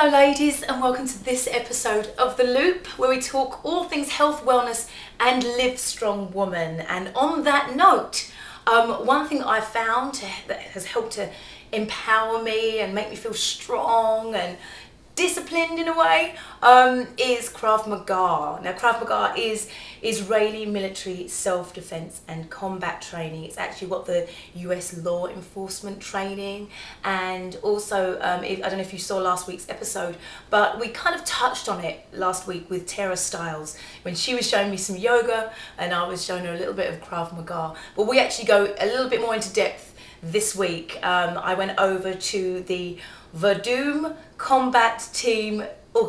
Hello ladies, and welcome to this episode of The Loop, where we talk all things health, wellness and live strong woman. And on that note, one thing I found that has helped to empower me and make me feel strong and disciplined in a way is Krav Maga. Now Krav Maga is Israeli military self-defense and combat training. It's actually what the US law enforcement training, and also I don't know if you saw last week's episode, but we kind of touched on it last week with Tara Stiles when she was showing me some yoga and I was showing her a little bit of Krav Maga. But we actually go a little bit more into depth this week. I went over to the Verdum Combat Team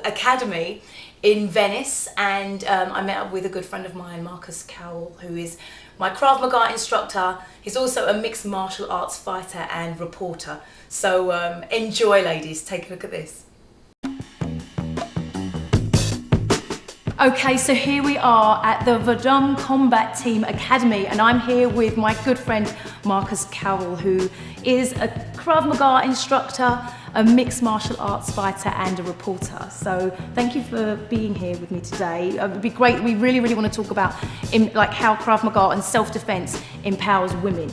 Academy in Venice, and I met up with a good friend of mine, Marcus Kowal, who is my Krav Maga instructor. He's also a mixed martial arts fighter and reporter. So enjoy ladies, take a look at this. Okay, so here we are at the Verdum Combat Team Academy, and I'm here with my good friend Marcus Kowal, who is a Krav Maga instructor, a mixed martial arts fighter and a reporter. So thank you for being here with me today. It would be great. We really want to talk about how Krav Maga and self-defense empowers women.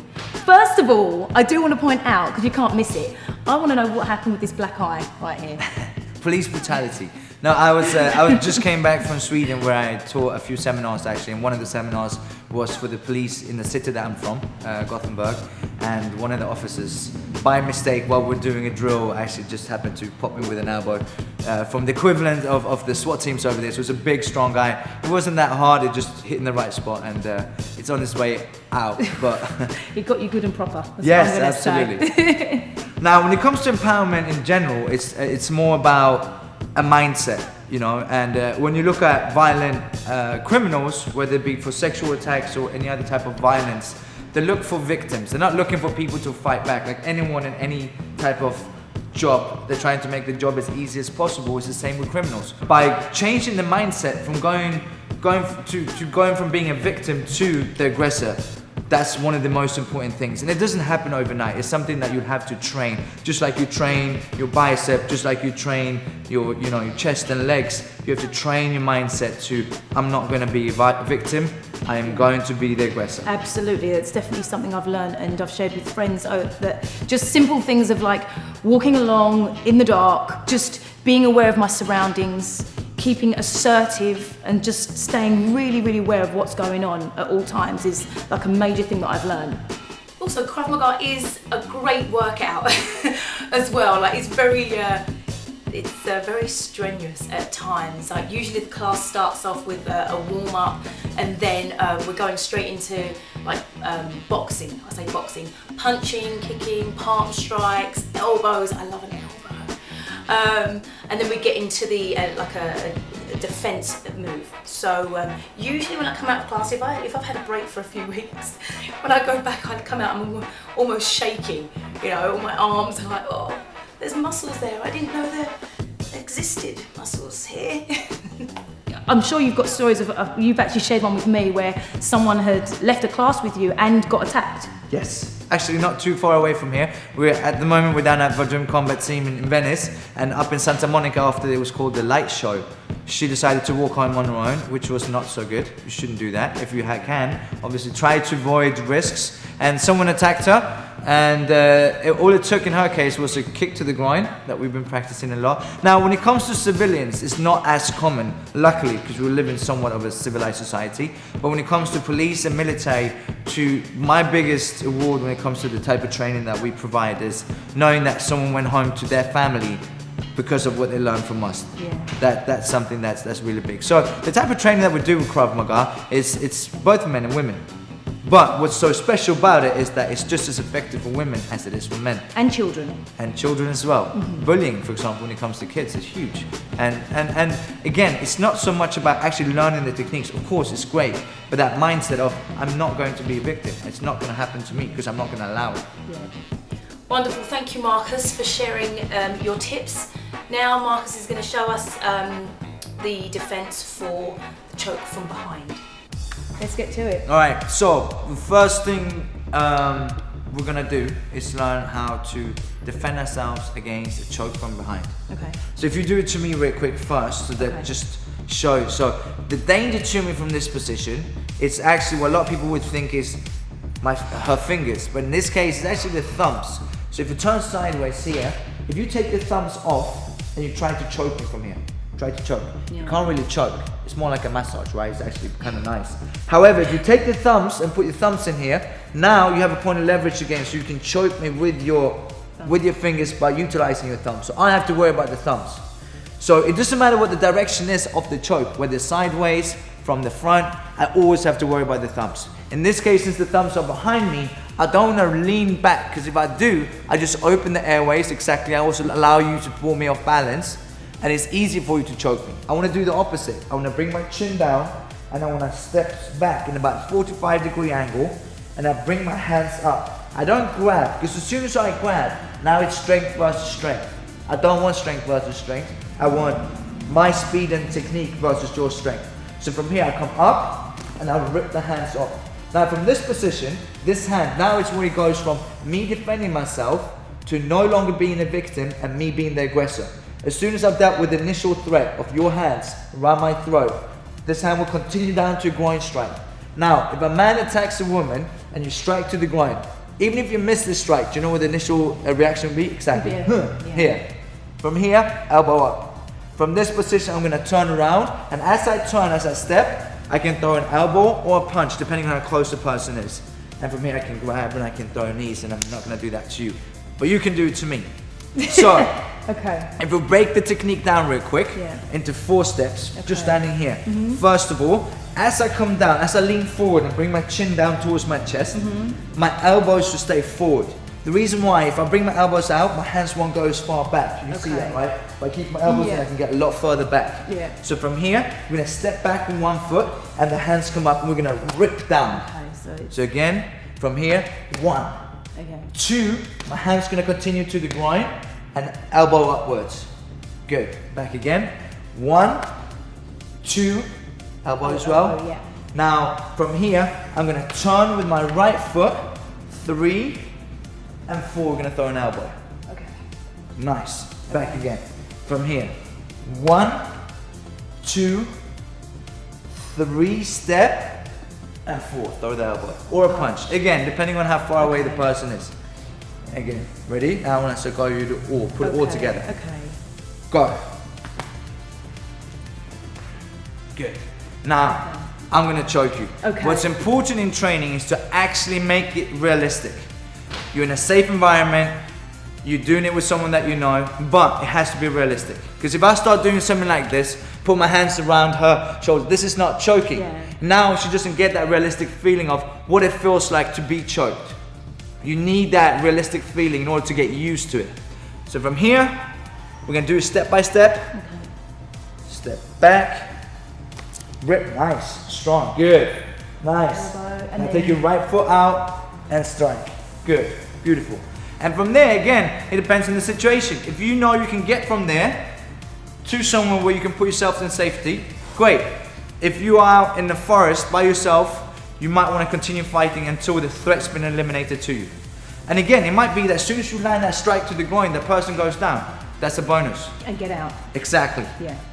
First of all, I do want to point out, because you can't miss it, I want to know what happened with this black eye right here. Police brutality. No, I just came back from Sweden, where I taught a few seminars actually, and one of the seminars was for the police in the city that I'm from, Gothenburg, and one of the officers, by mistake, while we're doing a drill, actually just happened to pop me with an elbow from the equivalent of the SWAT teams over there. So it was a big, strong guy. It wasn't that hard, it just hit in the right spot, and it's on its way out. But it got you good and proper. Yes, absolutely. Now, when it comes to empowerment in general, it's more about a mindset, you know, and when you look at violent criminals, whether it be for sexual attacks or any other type of violence, they look for victims. They're not looking for people to fight back. Like anyone in any type of job, they're trying to make the job as easy as possible. It's the same with criminals. By changing the mindset from going from being a victim to the aggressor, that's one of the most important things. And it doesn't happen overnight. It's something that you have to train. Just like you train your bicep, just like you train your chest and legs, you have to train your mindset to, I'm not going to be a victim, I am going to be the aggressor. Absolutely, it's definitely something I've learned and I've shared with friends, that just simple things of like walking along in the dark, just being aware of my surroundings, keeping assertive and just staying really aware of what's going on at all times is like a major thing that I've learned. Also, Krav Maga is a great workout as well. Like it's very strenuous at times. Like usually the class starts off with a warm up, and then we're going straight into like boxing. I say boxing, punching, kicking, palm strikes, elbows. I love an elbow. And then we get into the like a defense move. So usually when I come out of class, if I've had a break for a few weeks, when I go back, I come out, I'm almost shaking. You know, all my arms are like, oh, there's muscles there. I didn't know there existed muscles here. I'm sure you've got stories of you've actually shared one with me where someone had left a class with you and got attacked. Yes. Actually, not too far away from here. At the moment we're down at Verdum Combat Team in Venice, and up in Santa Monica after it was called the Light Show. She decided to walk home on her own, which was not so good. You shouldn't do that. If you can, obviously try to avoid risks. And someone attacked her, and all it took in her case was a kick to the groin that we've been practicing a lot. Now, when it comes to civilians, it's not as common, luckily, because we live in somewhat of a civilized society. But when it comes to police and military, my biggest award when it comes to the type of training that we provide is knowing that someone went home to their family because of what they learned from us. Yeah. That's something that's really big. So the type of training that we do with Krav Maga it's both men and women. But what's so special about it is that it's just as effective for women as it is for men. And children. And children as well. Mm-hmm. Bullying, for example, when it comes to kids, is huge. And again, it's not so much about actually learning the techniques. Of course, it's great. But that mindset of, I'm not going to be a victim. It's not going to happen to me because I'm not going to allow it. Yeah. Wonderful. Thank you, Marcus, for sharing your tips. Now, Marcus is going to show us the defense for the choke from behind. Let's get to it. All right, so the first thing we're gonna do is learn how to defend ourselves against a choke from behind. Okay. So if you do it to me real quick first, so that just show. So the danger to me from this position, it's actually what a lot of people would think is her fingers, but in this case it's actually the thumbs. So if you turn sideways here, if you take the thumbs off and you try to choke me from here, try to choke, you can't really choke. It's more like a massage, right? It's actually kind of nice. However, if you take the thumbs and put your thumbs in here, now you have a point of leverage again, so you can choke me with your fingers by utilizing your thumbs. So I don't have to worry about the thumbs. So it doesn't matter what the direction is of the choke, whether sideways, from the front, I always have to worry about the thumbs. In this case, since the thumbs are behind me, I don't want to lean back, because if I do, I just open the airways, exactly. I also allow you to pull me off balance, and it's easy for you to choke me. I want to do the opposite. I want to bring my chin down, and I want to step back in about 45-degree angle, and I bring my hands up. I don't grab, because as soon as I grab, now it's strength versus strength. I don't want strength versus strength. I want my speed and technique versus your strength. So from here, I come up, and I'll rip the hands off. Now from this position, this hand, now it's where it goes from me defending myself to no longer being a victim and me being the aggressor. As soon as I've dealt with the initial threat of your hands around my throat, this hand will continue down to a groin strike. Now, if a man attacks a woman and you strike to the groin, even if you miss the strike, do you know what the initial reaction will be? Exactly. Here. From here, elbow up. From this position, I'm going to turn around, and as I turn, as I step, I can throw an elbow or a punch, depending on how close the person is. And from here, I can grab and I can throw knees, and I'm not going to do that to you. But you can do it to me. So, if we break the technique down real quick into 4 steps, just standing here. First of all, as I come down, as I lean forward and bring my chin down towards my chest, my elbows should stay forward. The reason why, if I bring my elbows out, my hands won't go as far back. You can see that, right? If I keep my elbows in, I can get a lot further back. So from here, we're going to step back with 1 foot, and the hands come up, and we're going to rip down. So again, from here, 1, 2, my hand's going to continue to the groin, and elbow upwards. Good. Back again. 1, 2, elbow as well. Now, from here, I'm going to turn with my right foot, 3, and 4, we're going to throw an elbow. Nice. Back again. From here. 1, 2, 3, step, and 4, throw the elbow. Or a punch. Again, depending on how far away the person is. Again, ready? Now I want us to go you do all. Put it all together. Go. Good. Now, I'm going to choke you. What's important in training is to actually make it realistic. You're in a safe environment, you're doing it with someone that you know, but it has to be realistic. Because if I start doing something like this, put my hands around her shoulders, this is not choking. Now she doesn't get that realistic feeling of what it feels like to be choked. You need that realistic feeling in order to get used to it. So from here, we're going to do it step by step. Step back, rip, nice, strong, good, nice. Now take your right foot out and strike. Good, beautiful. And from there, again, it depends on the situation. If you know you can get from there to somewhere where you can put yourself in safety, great. If you are out in the forest by yourself, you might want to continue fighting until the threat's been eliminated to you. And again, it might be that as soon as you land that strike to the groin, the person goes down. That's a bonus. And get out. Exactly.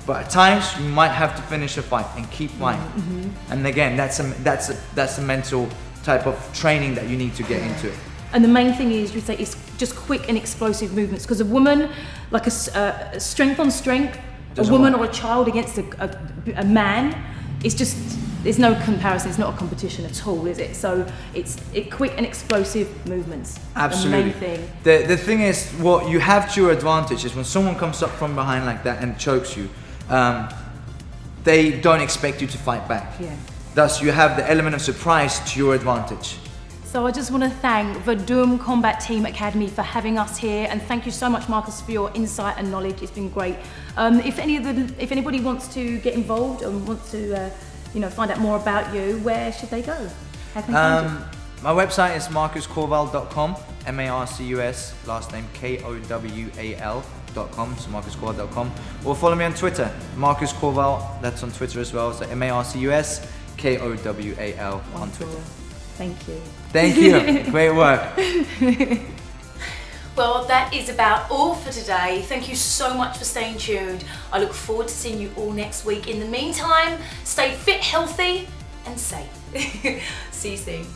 But at times, you might have to finish the fight and keep fighting. And again, that's a mental type of training that you need to get into it. And the main thing is, you say, it's just quick and explosive movements. Because a woman, like a strength on strength, a woman or a child against a man, it's just, there's no comparison. It's not a competition at all, is it? So it's quick and explosive movements. Absolutely. The main thing. The thing is, what you have to your advantage is when someone comes up from behind like that and chokes you, they don't expect you to fight back. Thus, you have the element of surprise to your advantage. So I just want to thank the Doom Combat Team Academy for having us here, and thank you so much, Marcus, for your insight and knowledge. It's been great. If anybody wants to get involved and wants to, find out more about you, where should they go? How can they find you? My website is marcuskowal.com, M-A-R-C-U-S, last name K-O-W-A-L.com, so marcuskowal.com. Or follow me on Twitter, Marcus Kowal, that's on Twitter as well, so M-A-R-C-U-S, K-O-W-A-L on Twitter. Thank you. Thank you. Great work. Well, that is about all for today. Thank you so much for staying tuned. I look forward to seeing you all next week. In the meantime, stay fit, healthy, and safe. See you soon.